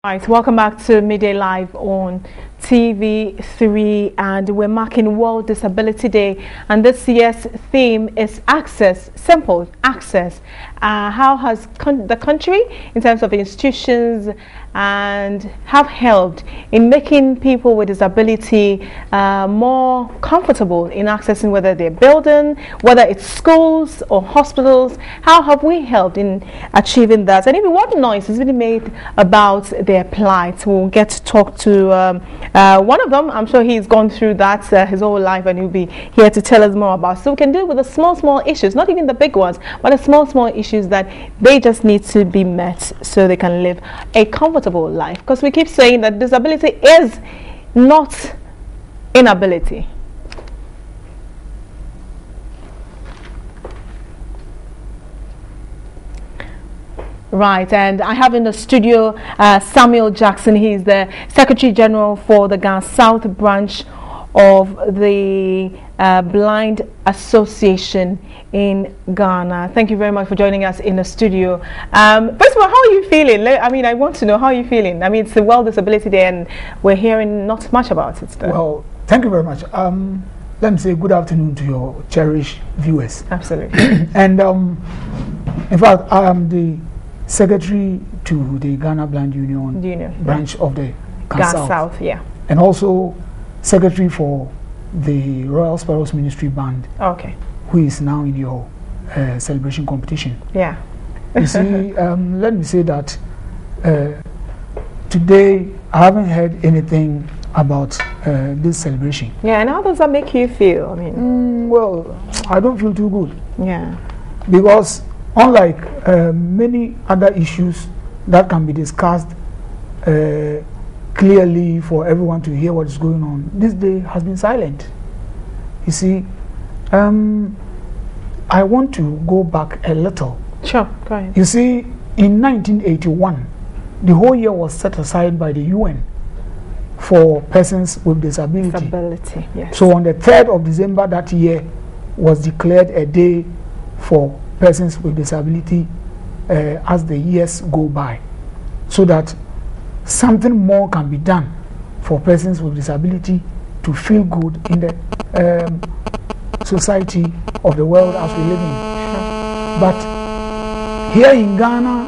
Right, welcome back to Midday Live on TV3, and we're marking World Disability Day, and this year's theme is access, simple access. How has the country in terms of institutions and have helped in making people with disability more comfortable in accessing, whether they're building, whether it's schools or hospitals? How have we helped in achieving that? And even what noise has been made about their plight? We'll get to talk to one of them. I'm sure he's gone through that his whole life, and he'll be here to tell us more about. So we can deal with the small issues, not even the big ones, but the small issues that they just need to be met so they can live a comfortable life. Because we keep saying that disability is not inability. Right, and I have in the studio Samuel Jackson. He's the Secretary General for the Ghana South branch of the Blind Association in Ghana. Thank you very much for joining us in the studio. First of all, how are you feeling? I mean, I want to know how you're feeling. I mean, it's the World Disability Day, and we're hearing not much about it. Well, thank you very much. Let me say good afternoon to your cherished viewers. Absolutely. And in fact, I am the Secretary to the Ghana Blind Union branch of the Ghana South, yeah. And also Secretary for the Royal Sparrows Ministry Band, okay, who is now in your celebration competition. Yeah. You see, let me say that today I haven't heard anything about this celebration. Yeah, and how does that make you feel? I mean, well, I don't feel too good. Yeah. Because unlike many other issues that can be discussed clearly for everyone to hear what is going on, this day has been silent. You see, I want to go back a little. Sure, go ahead. You see, in 1981, the whole year was set aside by the UN for persons with disability. Disability, yes. So on the 3rd of December that year was declared a day for persons with disability as the years go by, so that something more can be done for persons with disability to feel good in the society of the world as we live in. But here in Ghana,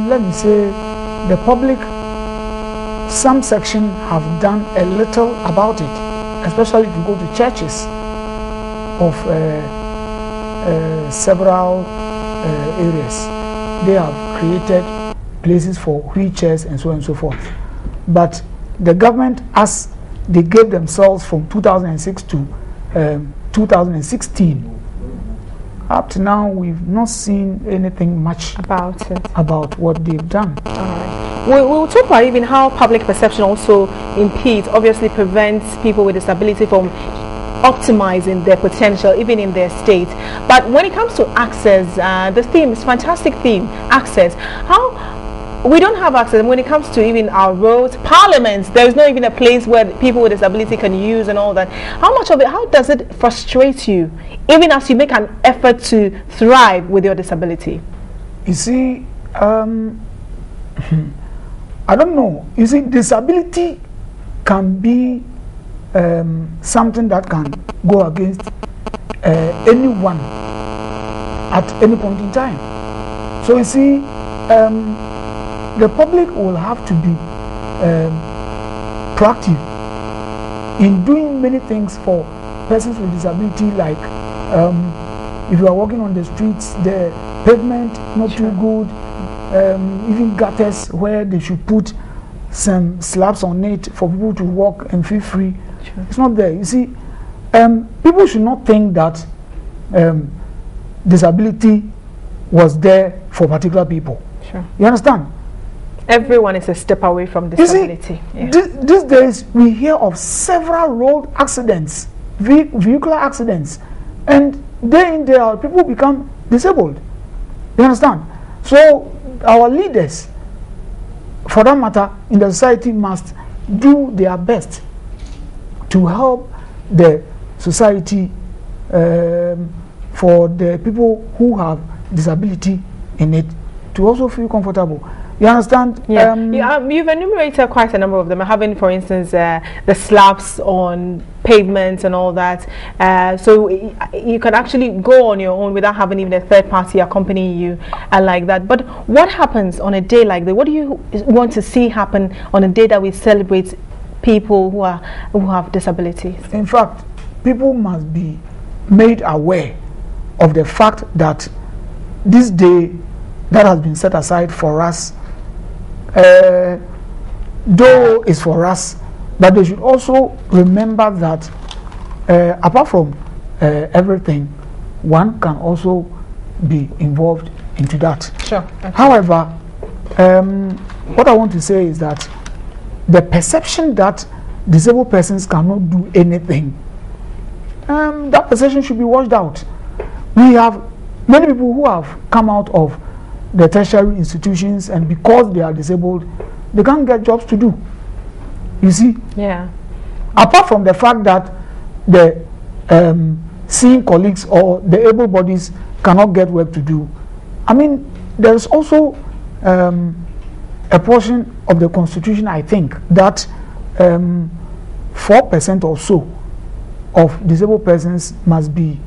let me say, the public, some section have done a little about it, especially if you go to churches of several areas. They have created places for wheelchairs and so on and so forth. But the government, as they gave themselves from 2006 to 2016, up to now we've not seen anything much about it, about what they've done. All right. We'll talk about even how public perception also impedes, obviously prevents people with disability from optimizing their potential even in their state. But when it comes to access, the theme is fantastic theme, access. How we don't have access when it comes to even our roads, parliaments, there is not even a place where people with disability can use and all that. How much of it, how does it frustrate you even as you make an effort to thrive with your disability? You see, I don't know. You see, disability can be something that can go against anyone at any point in time. So you see, the public will have to be proactive in doing many things for persons with disability, like if you are walking on the streets, the pavement not too good, even gutters where they should put some slabs on it for people to walk and feel free. Sure. It's not there. You see, people should not think that disability was there for particular people. Sure. You understand? Everyone is a step away from disability. You see, these days we hear of several road accidents, vehicular accidents, and day in, day out, people become disabled. You understand? So our leaders, for that matter, in the society must do their best to help the society for the people who have disability in it to also feel comfortable. You understand? Yeah. You've enumerated quite a number of them. Having, for instance, the slabs on pavements and all that. So you can actually go on your own without having even a third party accompanying you and like that. But what happens on a day like that? What do you want to see happen on a day that we celebrate people who have disabilities? In fact, people must be made aware of the fact that this day that has been set aside for us, though is for us, but they should also remember that apart from everything, one can also be involved into that. Sure. Okay. However, what I want to say is that the perception that disabled persons cannot do anything, that perception should be washed out. We have many people who have come out of the tertiary institutions, and because they are disabled, they can't get jobs to do. You see? Yeah. Apart from the fact that the seeing colleagues or the able bodies cannot get work to do, I mean, there is also a portion of the Constitution, I think, that 4% or so of disabled persons must be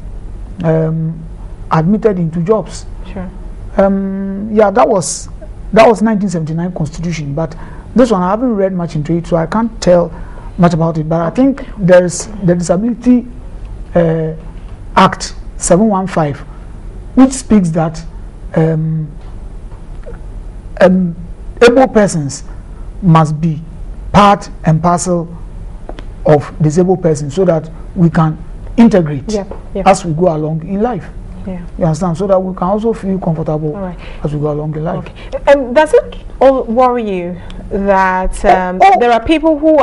admitted into jobs. Sure. Yeah, that was 1979 Constitution, but this one I haven't read much into it, so I can't tell much about it. But I think there's the Disability Act 715, which speaks that able persons must be part and parcel of disabled persons, so that we can integrate as we go along in life. Yeah. You understand? So that we can also feel comfortable as we go along in life. Okay. Does it all worry you that there are people who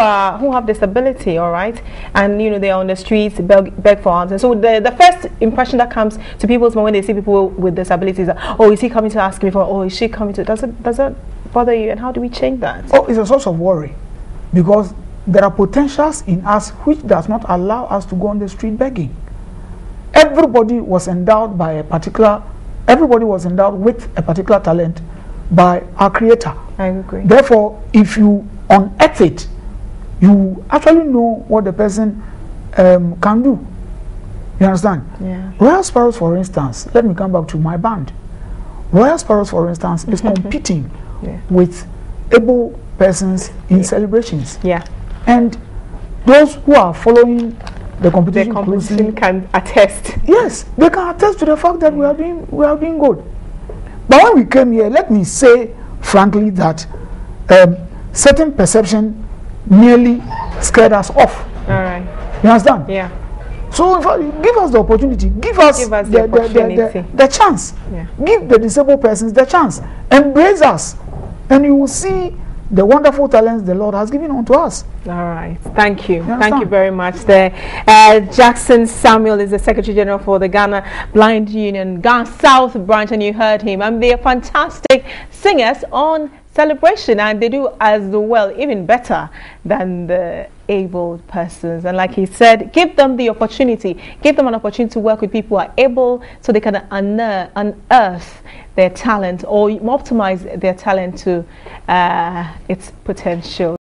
have disability, all right, and they're on the streets, beg for alms, and so the first impression that comes to people's mind when they see people with disabilities is that, oh, is he coming to ask me for? Oh, is she coming to? Does it bother you? And how do we change that? Oh, it's a source of worry, because there are potentials in us which does not allow us to go on the street begging. Everybody was endowed with a particular talent by our Creator. I agree. Therefore, if you unearth it, you actually know what the person can do. You understand? Yeah. Royal Sparrows, for instance, let me come back to my band. Royal Sparrows, for instance, is competing with able persons in celebrations. Yeah. And those who are following the competition can attest. Yes, they can attest to the fact that we are doing good. But when we came here, let me say frankly that certain perception nearly scared us off. All right. You understand? Yeah. So in fact, give us the opportunity. Give us the chance. Yeah. Give the disabled persons the chance. Embrace us, and you will see the wonderful talents the Lord has given unto us. All right. Thank you. Thank you very much there. Jackson Samuel is the Secretary General for the Ghana Blind Union, Ghana South Branch, and you heard him. And they are fantastic singers on Celebration, and they do as well, even better than the able persons. And like he said, give them the opportunity. Give them an opportunity to work with people who are able, so they can unearth their talent or optimize their talent to its potential.